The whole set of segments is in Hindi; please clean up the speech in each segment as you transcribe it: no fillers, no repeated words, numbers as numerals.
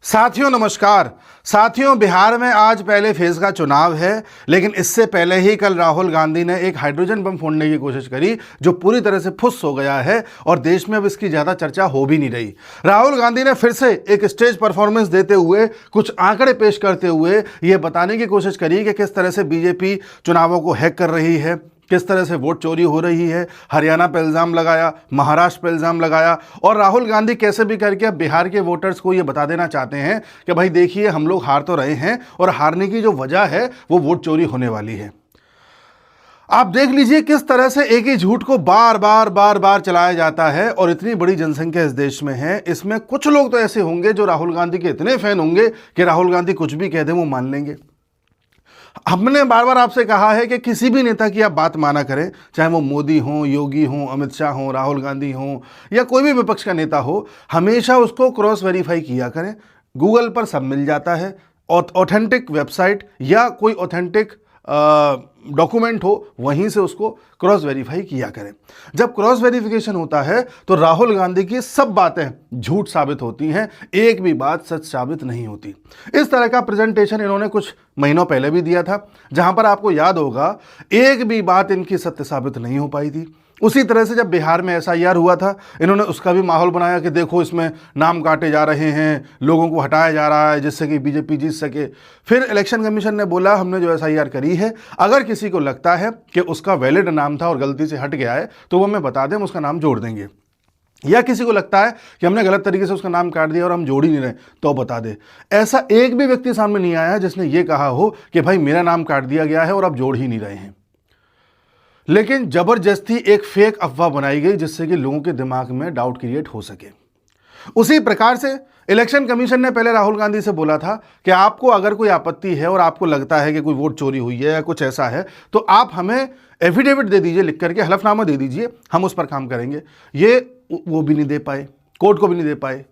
साथियों नमस्कार। साथियों, बिहार में आज पहले फेज का चुनाव है, लेकिन इससे पहले ही कल राहुल गांधी ने एक हाइड्रोजन बम फोड़ने की कोशिश करी जो पूरी तरह से फुस हो गया है और देश में अब इसकी ज़्यादा चर्चा हो भी नहीं रही। राहुल गांधी ने फिर से एक स्टेज परफॉर्मेंस देते हुए कुछ आंकड़े पेश करते हुए ये बताने की कोशिश करी कि किस तरह से बीजेपी चुनावों को हैक कर रही है, किस तरह से वोट चोरी हो रही है। हरियाणा पे इल्ज़ाम लगाया, महाराष्ट्र पे इल्ज़ाम लगाया और राहुल गांधी कैसे भी करके अब बिहार के वोटर्स को ये बता देना चाहते हैं कि भाई देखिए, हम लोग हार तो रहे हैं और हारने की जो वजह है वो वोट चोरी होने वाली है। आप देख लीजिए किस तरह से एक ही झूठ को बार बार चलाया जाता है और इतनी बड़ी जनसंख्या इस देश में है, इसमें कुछ लोग तो ऐसे होंगे जो राहुल गांधी के इतने फैन होंगे कि राहुल गांधी कुछ भी कह दें वो मान लेंगे। हमने बार बार आपसे कहा है कि किसी भी नेता की आप बात माना करें, चाहे वो मोदी हों, योगी हों, अमित शाह हों, राहुल गांधी हों या कोई भी विपक्ष का नेता हो, हमेशा उसको क्रॉस वेरीफाई किया करें। गूगल पर सब मिल जाता है, ऑथेंटिक वेबसाइट या कोई ऑथेंटिक डॉक्यूमेंट हो वहीं से उसको क्रॉस वेरीफाई किया करें। जब क्रॉस वेरिफिकेशन होता है तो राहुल गांधी की सब बातें झूठ साबित होती हैं, एक भी बात सच साबित नहीं होती। इस तरह का प्रेजेंटेशन इन्होंने कुछ महीनों पहले भी दिया था, जहां पर आपको याद होगा एक भी बात इनकी सत्य साबित नहीं हो पाई थी। उसी तरह से जब बिहार में एसआईआर हुआ था, इन्होंने उसका भी माहौल बनाया कि देखो इसमें नाम काटे जा रहे हैं, लोगों को हटाया जा रहा है जिससे कि बीजेपी जीत सके। फिर इलेक्शन कमीशन ने बोला हमने जो एसआईआर करी है, अगर किसी को लगता है कि उसका वैलिड नाम था और गलती से हट गया है तो वो हमें बता दें, हम उसका नाम जोड़ देंगे। या किसी को लगता है कि हमने गलत तरीके से उसका नाम काट दिया और हम जोड़ ही नहीं रहे तो बता दे। ऐसा एक भी व्यक्ति सामने नहीं आया जिसने ये कहा हो कि भाई मेरा नाम काट दिया गया है और आप जोड़ ही नहीं रहे हैं। लेकिन जबरदस्ती एक फेक अफवाह बनाई गई जिससे कि लोगों के दिमाग में डाउट क्रिएट हो सके। उसी प्रकार से इलेक्शन कमीशन ने पहले राहुल गांधी से बोला था कि आपको अगर कोई आपत्ति है और आपको लगता है कि कोई वोट चोरी हुई है या कुछ ऐसा है तो आप हमें एफिडेविट दे दीजिए, लिख करके हलफनामा दे दीजिए, हम उस पर काम करेंगे। ये वो भी नहीं दे पाए, कोर्ट को भी नहीं दे पाए,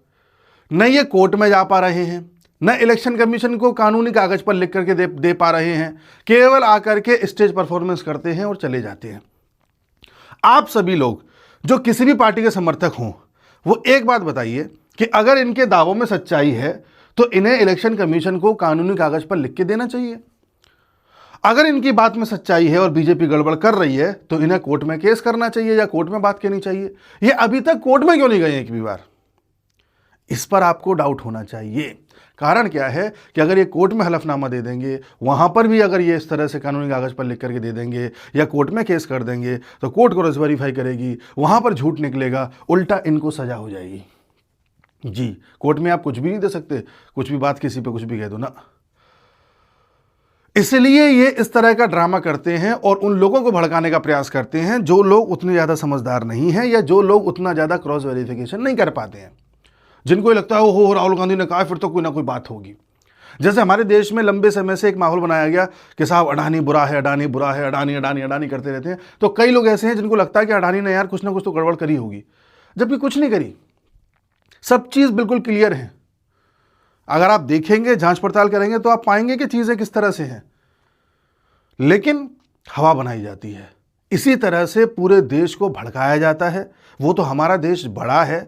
न ये कोर्ट में जा पा रहे हैं, न इलेक्शन कमीशन को कानूनी कागज पर लिख करके दे पा रहे हैं, केवल आकर के स्टेज परफॉर्मेंस करते हैं और चले जाते हैं। आप सभी लोग जो किसी भी पार्टी के समर्थक हों, वो एक बात बताइए कि अगर इनके दावों में सच्चाई है तो इन्हें इलेक्शन कमीशन को कानूनी कागज पर लिख के देना चाहिए। अगर इनकी बात में सच्चाई है और बीजेपी गड़बड़ कर रही है तो इन्हें कोर्ट में केस करना चाहिए या कोर्ट में बात करनी चाहिए। ये अभी तक कोर्ट में क्यों नहीं गए एक भी बार? इस पर आपको डाउट होना चाहिए। कारण क्या है कि अगर ये कोर्ट में हलफनामा दे देंगे, वहां पर भी अगर ये इस तरह से कानूनी कागज पर लिख करके दे देंगे या कोर्ट में केस कर देंगे तो कोर्ट क्रॉस वेरीफाई करेगी, वहां पर झूठ निकलेगा, उल्टा इनको सजा हो जाएगी। जी, कोर्ट में आप कुछ भी नहीं दे सकते, कुछ भी बात किसी पे कुछ भी कह दो ना। इसलिए ये इस तरह का ड्रामा करते हैं और उन लोगों को भड़काने का प्रयास करते हैं जो लोग उतने ज़्यादा समझदार नहीं हैं या जो लोग उतना ज़्यादा क्रॉस वेरिफिकेशन नहीं कर पाते हैं, जिनको ये लगता है हो राहुल गांधी ने कहा फिर तो कोई ना कोई बात होगी। जैसे हमारे देश में लंबे समय से एक माहौल बनाया गया कि साहब अडानी बुरा है, अडानी बुरा है, अडानी अडानी अडानी करते रहते हैं। तो कई लोग ऐसे हैं जिनको लगता है कि अडानी ने यार कुछ ना कुछ तो गड़बड़ करी होगी, जबकि कुछ नहीं करी, सब चीज़ बिल्कुल क्लियर है। अगर आप देखेंगे, जांच पड़ताल करेंगे तो आप पाएंगे कि चीज़ें किस तरह से हैं, लेकिन हवा बनाई जाती है। इसी तरह से पूरे देश को भड़काया जाता है। वो तो हमारा देश बड़ा है,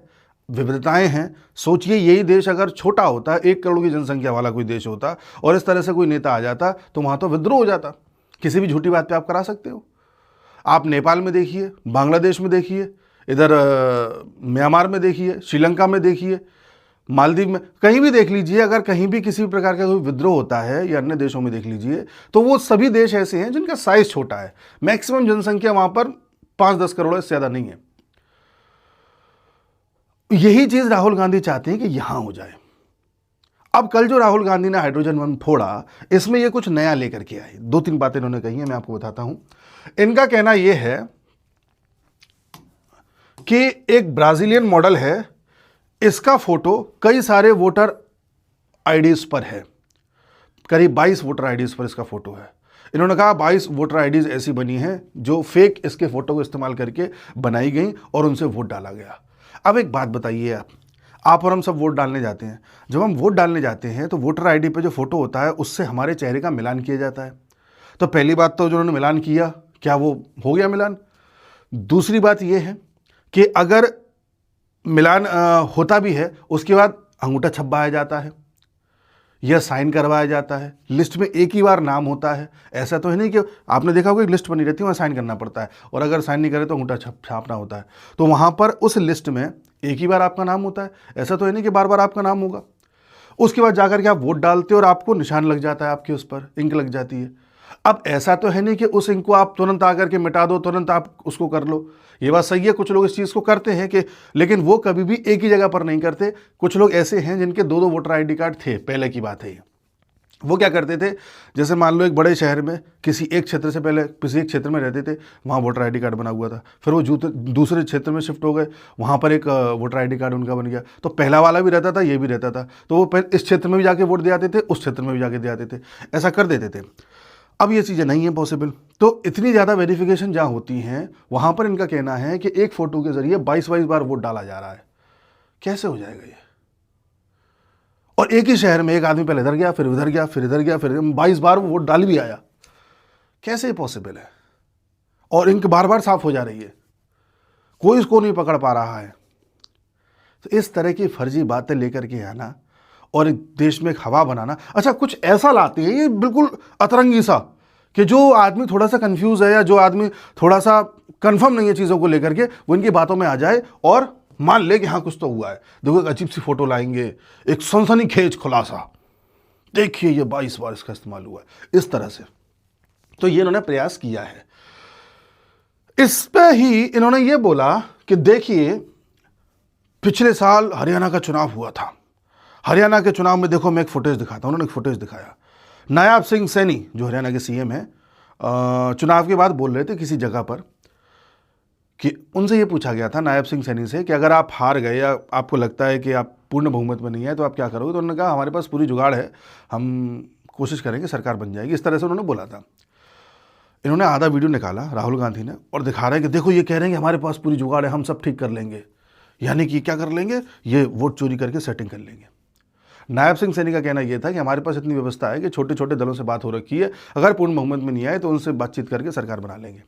विविधताएं हैं। सोचिए यही देश अगर छोटा होता, 1 करोड़ की जनसंख्या वाला कोई देश होता और इस तरह से कोई नेता आ जाता तो वहाँ तो विद्रोह हो जाता। किसी भी झूठी बात पे आप करा सकते हो। आप नेपाल में देखिए, बांग्लादेश में देखिए, इधर म्यांमार में देखिए, श्रीलंका में देखिए, मालदीव में, कहीं भी देख लीजिए। अगर कहीं भी किसी भी प्रकार का कोई विद्रोह होता है या अन्य देशों में देख लीजिए तो वो सभी देश ऐसे हैं जिनका साइज छोटा है। मैक्सिमम जनसंख्या वहाँ पर 5-10 करोड़ से ज़्यादा नहीं है। यही चीज राहुल गांधी चाहते हैं कि यहां हो जाए। अब कल जो राहुल गांधी ने हाइड्रोजन बम फोड़ा, इसमें ये कुछ नया लेकर के आए। 2-3 बातें इन्होंने कही हैं, मैं आपको बताता हूं। इनका कहना यह है कि एक ब्राजीलियन मॉडल है, इसका फोटो कई सारे वोटर आईडीज पर है, करीब 22 वोटर आईडीज पर इसका फोटो है। इन्होंने कहा 22 वोटर आईडीज ऐसी बनी हैं जो फेक इसके फोटो को इस्तेमाल करके बनाई गई और उनसे वोट डाला गया। अब एक बात बताइए, आप और हम सब वोट डालने जाते हैं। जब हम वोट डालने जाते हैं तो वोटर आईडी पे जो फोटो होता है उससे हमारे चेहरे का मिलान किया जाता है। तो पहली बात तो जो उन्होंने मिलान किया, क्या वो हो गया मिलान? दूसरी बात ये है कि अगर मिलान होता भी है उसके बाद अंगूठा छपवाया जाता है, यह साइन करवाया जाता है, लिस्ट में एक ही बार नाम होता है। ऐसा तो है नहीं कि आपने देखा होगा एक लिस्ट बनी रहती है, वहाँ साइन करना पड़ता है, और अगर साइन नहीं करे तो अंगूठा छापना होता है। तो वहाँ पर उस लिस्ट में एक ही बार आपका नाम होता है। ऐसा तो है नहीं कि बार बार आपका नाम होगा। उसके बाद जाकर के आप वोट डालते हो और आपको निशान लग जाता है, आपके उस पर इंक लग जाती है। अब ऐसा तो है नहीं कि उस इंक को आप तुरंत आकर के मिटा दो, तुरंत आप उसको कर लो। ये बात सही है, कुछ लोग इस चीज़ को करते हैं कि, लेकिन वो कभी भी एक ही जगह पर नहीं करते। कुछ लोग ऐसे हैं जिनके दो दो वोटर ID कार्ड थे, पहले की बात है ये। वो क्या करते थे, जैसे मान लो एक बड़े शहर में किसी एक क्षेत्र से पहले किसी एक क्षेत्र में रहते थे, वहाँ वोटर ID कार्ड बना हुआ था। फिर वो दूसरे क्षेत्र में शिफ्ट हो गए, वहाँ पर एक वोटर ID कार्ड उनका बन गया। तो पहला वाला भी रहता था, ये भी रहता था, तो वो इस क्षेत्र में भी जाके वोट दे आते थे, उस क्षेत्र में भी जाके दे आते थे, ऐसा कर देते थे। अब ये चीज़ें नहीं है पॉसिबल। तो इतनी ज़्यादा वेरिफिकेशन जहाँ होती हैं, वहाँ पर इनका कहना है कि एक फ़ोटो के ज़रिए 22 बार वोट डाला जा रहा है। कैसे हो जाएगा ये? और एक ही शहर में एक आदमी पहले इधर गया, फिर उधर गया, फिर इधर गया, फिर 22 बार वो वोट डाल भी आया। कैसे पॉसिबल है? और इंक बार बार साफ हो जा रही है, कोई इसको नहीं पकड़ पा रहा है। तो इस तरह की फर्जी बातें लेकर के आना और देश में एक हवा बनाना। अच्छा, कुछ ऐसा लाते हैं ये बिल्कुल अतरंगी सा, कि जो आदमी थोड़ा सा कंफ्यूज है या जो आदमी थोड़ा सा कंफर्म नहीं है चीज़ों को लेकर के, वो इनकी बातों में आ जाए और मान ले कि हाँ कुछ तो हुआ है। देखो एक अजीब सी फोटो लाएंगे, एक सनसनीखेज खुलासा, देखिए ये 22 बार इसका इस्तेमाल हुआ है, इस तरह से। तो ये इन्होंने प्रयास किया है। इस पे ही इन्होंने ये बोला कि देखिए पिछले साल हरियाणा का चुनाव हुआ था, हरियाणा के चुनाव में देखो मैं एक फुटेज दिखाता हूँ। उन्होंने एक फुटेज दिखाया, नायब सिंह सैनी जो हरियाणा के CM हैं, चुनाव के बाद बोल रहे थे किसी जगह पर कि उनसे ये पूछा गया था नायब सिंह सैनी से कि अगर आप हार गए या आपको लगता है कि आप पूर्ण बहुमत में नहीं है तो आप क्या करोगे। तो उन्होंने कहा हमारे पास पूरी जुगाड़ है, हम कोशिश करेंगे, सरकार बन जाएगी, इस तरह से उन्होंने बोला था। इन्होंने आधा वीडियो निकाला राहुल गांधी ने और दिखा रहे हैं कि देखो ये कह रहे हैं कि हमारे पास पूरी जुगाड़ है, हम सब ठीक कर लेंगे। यानी कि क्या कर लेंगे, ये वोट चोरी करके सेटिंग कर लेंगे। नायब सिंह सैनी का कहना यह था कि हमारे पास इतनी व्यवस्था है कि छोटे छोटे दलों से बात हो रखी है, अगर पूर्ण बहुमत में नहीं आए तो उनसे बातचीत करके सरकार बना लेंगे।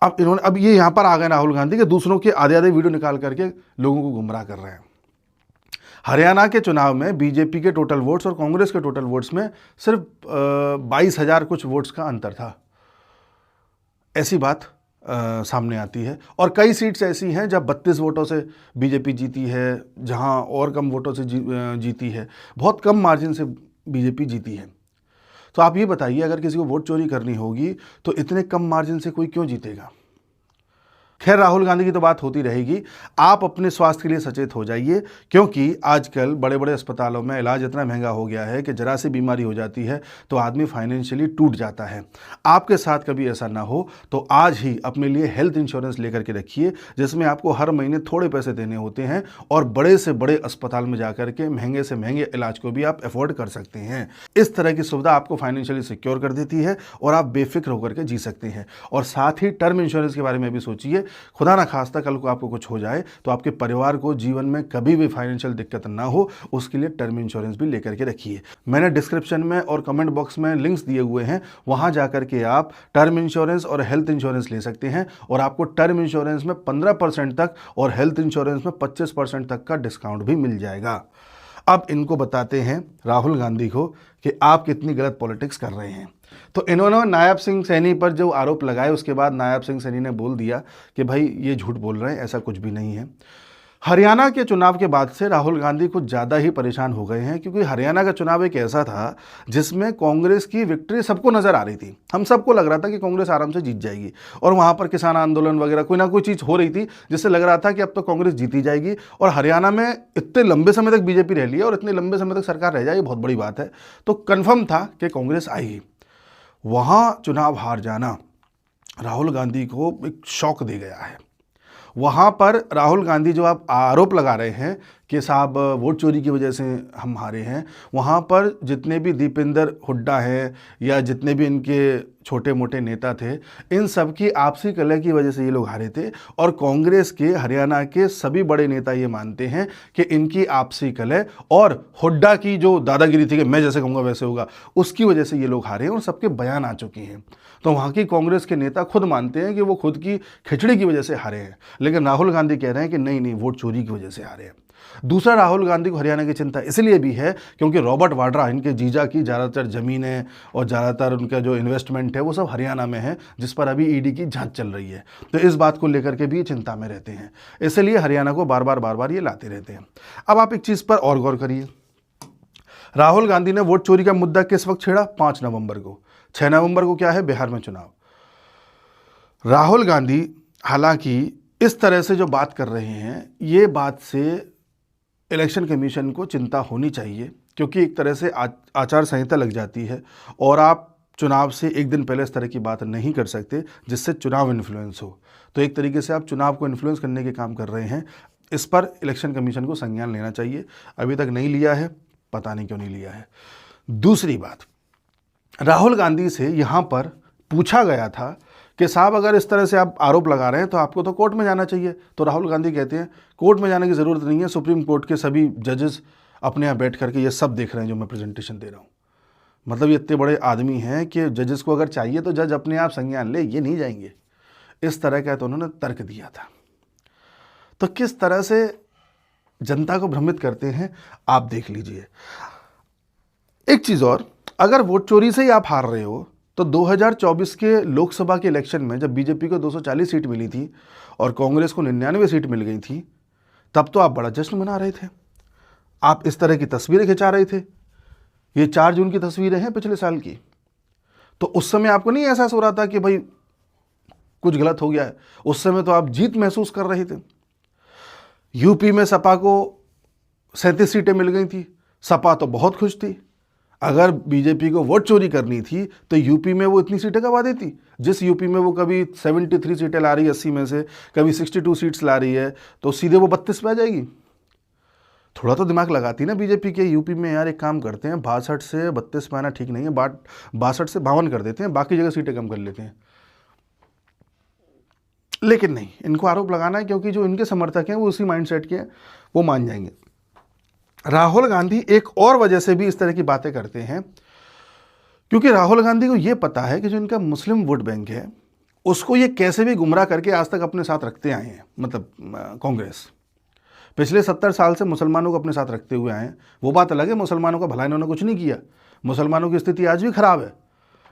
अब ये यहाँ पर आ गए राहुल गांधी के दूसरों के आधे आधे वीडियो निकाल करके लोगों को गुमराह कर रहे हैं। हरियाणा के चुनाव में बीजेपी के टोटल वोट्स और कांग्रेस के टोटल वोट्स में सिर्फ 22,000 कुछ वोट्स का अंतर था, ऐसी बात सामने आती है। और कई सीट्स ऐसी हैं जब 32 वोटों से बीजेपी जीती है, जहां और कम वोटों से जीती है, बहुत कम मार्जिन से बीजेपी जीती है। तो आप ये बताइए, अगर किसी को वोट चोरी करनी होगी तो इतने कम मार्जिन से कोई क्यों जीतेगा? खैर, राहुल गांधी की तो बात होती रहेगी। आप अपने स्वास्थ्य के लिए सचेत हो जाइए, क्योंकि आजकल बड़े बड़े अस्पतालों में इलाज इतना महंगा हो गया है कि जरा सी बीमारी हो जाती है तो आदमी फाइनेंशियली टूट जाता है। आपके साथ कभी ऐसा ना हो तो आज ही अपने लिए हेल्थ इंश्योरेंस लेकर के रखिए, जिसमें आपको हर महीने थोड़े पैसे देने होते हैं और बड़े से बड़े अस्पताल में जाकर के महंगे से महंगे इलाज को भी आप अफोर्ड कर सकते हैं। इस तरह की सुविधा आपको फाइनेंशियली सिक्योर कर देती है और आप बेफिक्र होकर के जी सकते हैं। और साथ ही टर्म इंश्योरेंस के बारे में भी सोचिए। खुदा ना खास्ता कल को आपको कुछ हो जाए तो आपके परिवार को जीवन में कभी भी फाइनेंशियल दिक्कत ना हो, उसके लिए टर्म इंश्योरेंस भी लेकर के रखिए। मैंने डिस्क्रिप्शन में और कमेंट बॉक्स में लिंक्स दिए हुए हैं, वहां जाकर के आप टर्म इंश्योरेंस और हेल्थ इंश्योरेंस ले सकते हैं और आपको टर्म इंश्योरेंस में 15% तक और हेल्थ इंश्योरेंस में 25% तक का डिस्काउंट भी मिल जाएगा। अब इनको बताते हैं राहुल गांधी को कि आप कितनी गलत पॉलिटिक्स कर रहे हैं। तो इन्होंने नायब सिंह सैनी पर जो आरोप लगाए, उसके बाद नायब सिंह सैनी ने बोल दिया कि भाई ये झूठ बोल रहे हैं, ऐसा कुछ भी नहीं है। हरियाणा के चुनाव के बाद से राहुल गांधी कुछ ज़्यादा ही परेशान हो गए हैं, क्योंकि हरियाणा का चुनाव एक ऐसा था जिसमें कांग्रेस की विक्ट्री सबको नज़र आ रही थी। हम सबको लग रहा था कि कांग्रेस आराम से जीत जाएगी और वहाँ पर किसान आंदोलन वगैरह कोई ना कोई चीज़ हो रही थी जिससे लग रहा था कि अब तो कांग्रेस जीती जाएगी। और हरियाणा में इतने लंबे समय तक बीजेपी रह ली है और इतने लंबे समय तक सरकार रह जाए, ये बहुत बड़ी बात है। तो कन्फर्म था कि कांग्रेस आएगी। वहाँ चुनाव हार जाना राहुल गांधी को एक शॉक दे गया है। वहाँ पर राहुल गांधी जो आप आरोप लगा रहे हैं कि साहब वोट चोरी की वजह से हम हारे हैं, वहाँ पर जितने भी दीपेंद्र हुड्डा हैं या जितने भी इनके छोटे मोटे नेता थे, इन सब की आपसी कलह की वजह से ये लोग हारे थे। और कांग्रेस के हरियाणा के सभी बड़े नेता ये मानते हैं कि इनकी आपसी कलह और हुड्डा की जो दादागिरी थी कि मैं जैसे कहूँगा वैसे होगा, उसकी वजह से ये लोग हारे हैं और सबके बयान आ चुके हैं। तो वहाँ की कांग्रेस के नेता खुद मानते हैं कि वो खुद की खिचड़ी की वजह से हारे हैं, लेकिन राहुल गांधी कह रहे हैं कि नहीं नहीं, वोट चोरी की वजह से हारे हैं। दूसरा, राहुल गांधी को हरियाणा की चिंता इसलिए भी है क्योंकि रॉबर्ट वाड्रा, इनके जीजा की ज़्यादातर ज़मीनें और ज़्यादातर उनका जो इन्वेस्टमेंट है वो सब हरियाणा में है, जिस पर अभी ईडी की जांच चल रही है। तो इस बात को लेकर के भी चिंता में रहते हैं, इसलिए हरियाणा को बार बार ये लाते रहते हैं। अब आप एक चीज़ पर और गौर करिए, राहुल गांधी ने वोट चोरी का मुद्दा किस वक्त छेड़ा? 5 नवंबर को। 6 नवंबर को क्या है? बिहार में चुनाव। राहुल गांधी हालांकि इस तरह से जो बात कर रहे हैं, ये बात से इलेक्शन कमीशन को चिंता होनी चाहिए, क्योंकि एक तरह से आचार संहिता लग जाती है और आप चुनाव से एक दिन पहले इस तरह की बात नहीं कर सकते जिससे चुनाव इन्फ्लुएंस हो। तो एक तरीके से आप चुनाव को इन्फ्लुएंस करने के काम कर रहे हैं। इस पर इलेक्शन कमीशन को संज्ञान लेना चाहिए। अभी तक नहीं लिया है, पता नहीं क्यों नहीं लिया है। दूसरी बात, राहुल गांधी से यहाँ पर पूछा गया था कि साहब अगर इस तरह से आप आरोप लगा रहे हैं तो आपको तो कोर्ट में जाना चाहिए। तो राहुल गांधी कहते हैं कोर्ट में जाने की ज़रूरत नहीं है, सुप्रीम कोर्ट के सभी जजेस अपने यहाँ बैठ करके ये सब देख रहे हैं जो मैं प्रेजेंटेशन दे रहा हूँ। मतलब ये इतने बड़े आदमी हैं कि जजेस को अगर चाहिए तो जज अपने आप संज्ञान ले, ये नहीं जाएंगे। इस तरह का तो उन्होंने तर्क दिया था। तो किस तरह से जनता को भ्रमित करते हैं आप देख लीजिए। एक चीज़ और, अगर वोट चोरी से ही आप हार रहे हो तो 2024 के लोकसभा के इलेक्शन में जब बीजेपी को 240 सीट मिली थी और कांग्रेस को 99 सीट मिल गई थी, तब तो आप बड़ा जश्न मना रहे थे, आप इस तरह की तस्वीरें खिंचा रहे थे। ये 4 जून की तस्वीरें हैं पिछले साल की। तो उस समय आपको नहीं एहसास हो रहा था कि भाई कुछ गलत हो गया है? उस समय तो आप जीत महसूस कर रहे थे। यूपी में सपा को 37 सीटें मिल गई थी, सपा तो बहुत खुश थी। अगर बीजेपी को वोट चोरी करनी थी तो यूपी में वो इतनी सीटें कमा देती। जिस यूपी में वो कभी 73 सीटें ला रही है 80 में से, कभी 62 सीट्स ला रही है, तो सीधे वो 32 पे आ जाएगी। थोड़ा तो दिमाग लगाती ना बीजेपी के। यूपी में यार एक काम करते हैं, 62 से 32 पे आना ठीक नहीं है, 62 से 52 कर देते हैं, बाकी जगह सीटें कम कर लेते हैं। लेकिन नहीं, इनको आरोप लगाना है क्योंकि जो इनके समर्थक हैं वो उसी माइंडसेट के हैं, वो मान जाएंगे। राहुल गांधी एक और वजह से भी इस तरह की बातें करते हैं, क्योंकि राहुल गांधी को ये पता है कि जो इनका मुस्लिम वोट बैंक है उसको ये कैसे भी गुमराह करके आज तक अपने साथ रखते आए हैं। मतलब कांग्रेस पिछले 70 साल से मुसलमानों को अपने साथ रखते हुए आए हैं। वो बात अलग है, मुसलमानों का भला इन्होंने कुछ नहीं किया, मुसलमानों की स्थिति आज भी खराब है,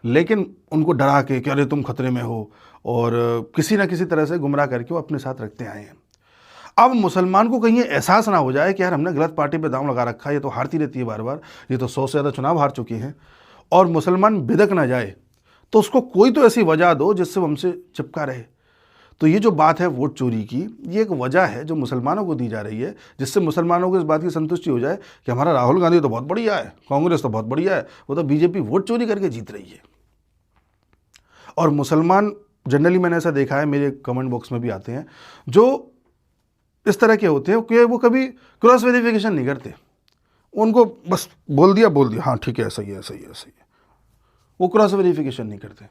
लेकिन उनको डरा के कि अरे तुम खतरे में हो, और किसी ना किसी तरह से गुमराह करके वो अपने साथ रखते आए हैं। अब मुसलमान को कहीं एहसास ना हो जाए कि यार हमने गलत पार्टी पे दांव लगा रखा है, ये तो हारती रहती है बार बार, ये तो 100 से ज़्यादा चुनाव हार चुकी हैं, और मुसलमान बिदक ना जाए, तो उसको कोई तो ऐसी वजह दो जिससे वो हमसे चिपका रहे। तो ये जो बात है वोट चोरी की, ये एक वजह है जो मुसलमानों को दी जा रही है, जिससे मुसलमानों को इस बात की संतुष्टि हो जाए कि हमारा राहुल गांधी तो बहुत बढ़िया है, कांग्रेस तो बहुत बढ़िया है, वो तो बीजेपी वोट चोरी करके जीत रही है। और मुसलमान जनरली मैंने ऐसा देखा है, मेरे कमेंट बॉक्स में भी आते हैं, जो इस तरह के होते हैं कि वो कभी क्रॉस वेरिफिकेशन नहीं करते। उनको बस बोल दिया हाँ ठीक है, सही है, वो क्रॉस वेरिफिकेशन नहीं करते।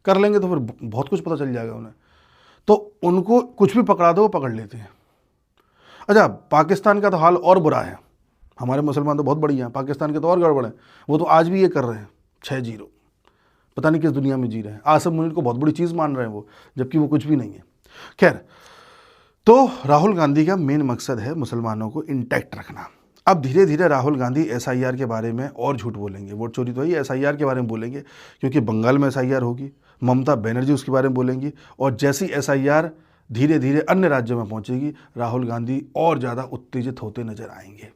कर लेंगे तो फिर बहुत कुछ पता चल जाएगा उन्हें, तो उनको कुछ भी पकड़ा दो वो पकड़ लेते हैं। अच्छा, पाकिस्तान का तो हाल और बुरा है। हमारे मुसलमान तो बहुत बढ़िया हैं, पाकिस्तान के तो और गड़बड़ हैं। वो तो आज भी ये कर रहे हैं 6-0, पता नहीं किस दुनिया में जी रहे हैं। आसिम मुनीर को बहुत बड़ी चीज़ मान रहे हैं वो, जबकि वो कुछ भी नहीं है। खैर, तो राहुल गांधी का मेन मकसद है मुसलमानों को इंटैक्ट रखना। अब धीरे धीरे राहुल गांधी SIR के बारे में और झूठ बोलेंगे। वोट चोरी तो है, SIR के बारे में बोलेंगे, क्योंकि बंगाल में SIR होगी, ममता बनर्जी उसके बारे में बोलेंगी, और जैसी SIR धीरे धीरे अन्य राज्यों में पहुंचेगी, राहुल गांधी और ज़्यादा उत्तेजित होते नजर आएंगे।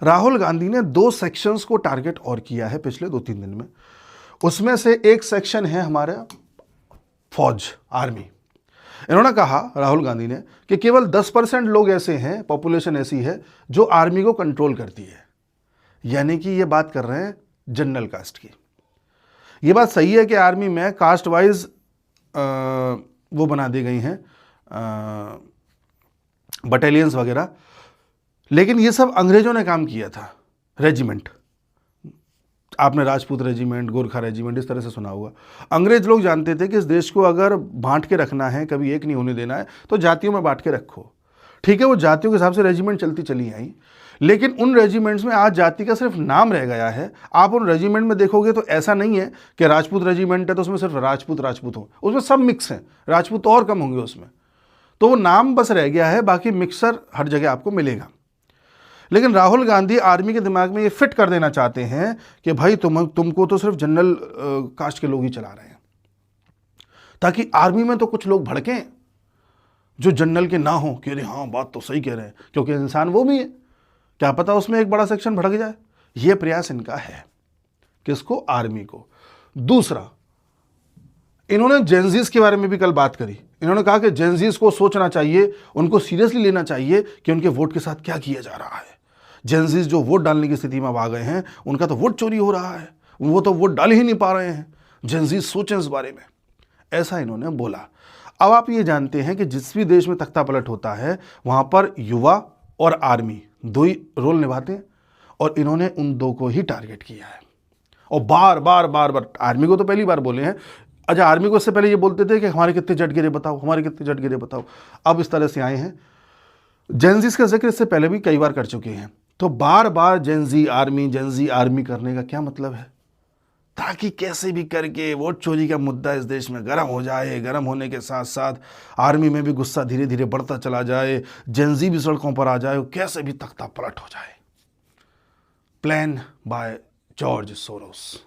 राहुल गांधी ने 2 सेक्शंस को टारगेट और किया है पिछले 2-3 दिन में। उसमें से एक सेक्शन है हमारा फौज, आर्मी। इन्होंने कहा, राहुल गांधी ने, कि केवल 10% लोग ऐसे हैं, पॉपुलेशन ऐसी है जो आर्मी को कंट्रोल करती है। यानी कि ये बात कर रहे हैं जनरल कास्ट की। ये बात सही है कि आर्मी में कास्ट वाइज वो बना दी गई हैं बटालियंस वगैरह, लेकिन ये सब अंग्रेजों ने काम किया था। रेजिमेंट, आपने राजपूत रेजिमेंट, गोरखा रेजिमेंट इस तरह से सुना होगा। अंग्रेज लोग जानते थे कि इस देश को अगर बांट के रखना है, कभी एक नहीं होने देना है, तो जातियों में बांट के रखो। ठीक है, वो जातियों के हिसाब से रेजिमेंट चलती चली आई, लेकिन उन रेजिमेंट्स में आज जाति का सिर्फ नाम रह गया है। आप उन रेजिमेंट में देखोगे तो ऐसा नहीं है कि राजपूत रेजिमेंट है तो उसमें सिर्फ राजपूत हो, उसमें सब मिक्स हैं, राजपूत और कम होंगे उसमें। तो वो नाम बस रह गया है, बाकी मिक्सर हर जगह आपको मिलेगा। लेकिन राहुल गांधी आर्मी के दिमाग में ये फिट कर देना चाहते हैं कि भाई तुमको तो सिर्फ जनरल कास्ट के लोग ही चला रहे हैं, ताकि आर्मी में तो कुछ लोग भड़कें जो जनरल के ना हो कि अरे हाँ बात तो सही कह रहे हैं, क्योंकि इंसान वो भी है, क्या पता उसमें एक बड़ा सेक्शन भड़क जाए। ये प्रयास इनका है। किसको? आर्मी को। दूसरा, इन्होंने जेनजीज के बारे में भी कल बात करी। इन्होंने कहा कि जेनजीज को सोचना चाहिए, उनको सीरियसली लेना चाहिए कि उनके वोट के साथ क्या किया जा रहा है। जेनजीज जो वोट डालने की स्थिति में अब आ गए हैं, उनका तो वोट चोरी हो रहा है, वो तो वोट डाल ही नहीं पा रहे हैं। जेनजीज सोचें इस बारे में, ऐसा इन्होंने बोला। अब आप ये जानते हैं कि जिस भी देश में तख्ता पलट होता है वहां पर युवा और आर्मी दो ही रोल निभाते हैं, और इन्होंने उन दो को ही टारगेट किया है। और बार बार आर्मी को तो पहली बार बोले हैं। अच्छा, आर्मी को इससे पहले ये बोलते थे कि हमारे कितने जट गिरे बताओ, हमारे कितने जट गिरे बताओ। अब इस तरह से आए हैं। जेनजीज का जिक्र इससे पहले भी कई बार कर चुके हैं। तो बार बार जेनजी आर्मी करने का क्या मतलब है? ताकि कैसे भी करके वोट चोरी का मुद्दा इस देश में गर्म हो जाए, गर्म होने के साथ साथ आर्मी में भी गुस्सा धीरे धीरे बढ़ता चला जाए, जेनजी भी सड़कों पर आ जाए, कैसे भी तख्ता पलट हो जाए। प्लान बाय जॉर्ज सोरोस,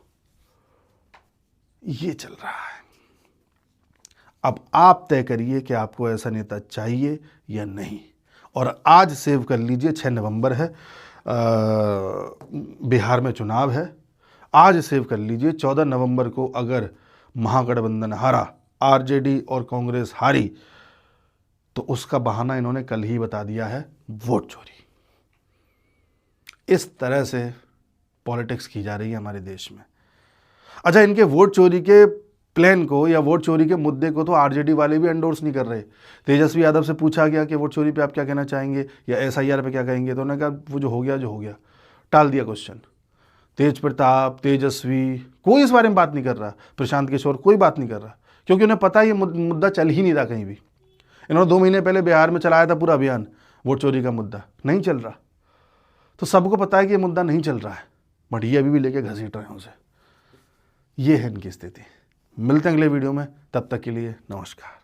ये चल रहा है। अब आप तय करिए कि आपको ऐसा नेता चाहिए या नहीं। और आज सेव कर लीजिए, 6 नवंबर है, बिहार में चुनाव है। आज सेव कर लीजिए, 14 नवंबर को अगर महागठबंधन हारा, आरजेडी और कांग्रेस हारी, तो उसका बहाना इन्होंने कल ही बता दिया है, वोट चोरी। इस तरह से पॉलिटिक्स की जा रही है हमारे देश में। अच्छा, इनके वोट चोरी के प्लान को या वोट चोरी के मुद्दे को तो आरजेडी वाले भी एंडोर्स नहीं कर रहे। तेजस्वी यादव से पूछा गया कि वोट चोरी पे आप क्या कहना चाहेंगे या एसआईआर पे क्या कहेंगे, तो उन्होंने कहा वो जो हो गया, टाल दिया क्वेश्चन। तेज प्रताप, तेजस्वी, कोई इस बारे में बात नहीं कर रहा। प्रशांत किशोर, कोई बात नहीं कर रहा, क्योंकि उन्हें पता है ये मुद्दा चल ही नहीं रहा कहीं भी। इन्होंने 2 महीने पहले बिहार में चलाया था पूरा अभियान, वोट चोरी का मुद्दा नहीं चल रहा। तो सबको पता है कि ये मुद्दा नहीं चल रहा है, बट ये अभी भी लेके घसीट रहे हैं उसे। ये है इनकी स्थिति। मिलते हैं अगले वीडियो में, तब तक के लिए नमस्कार।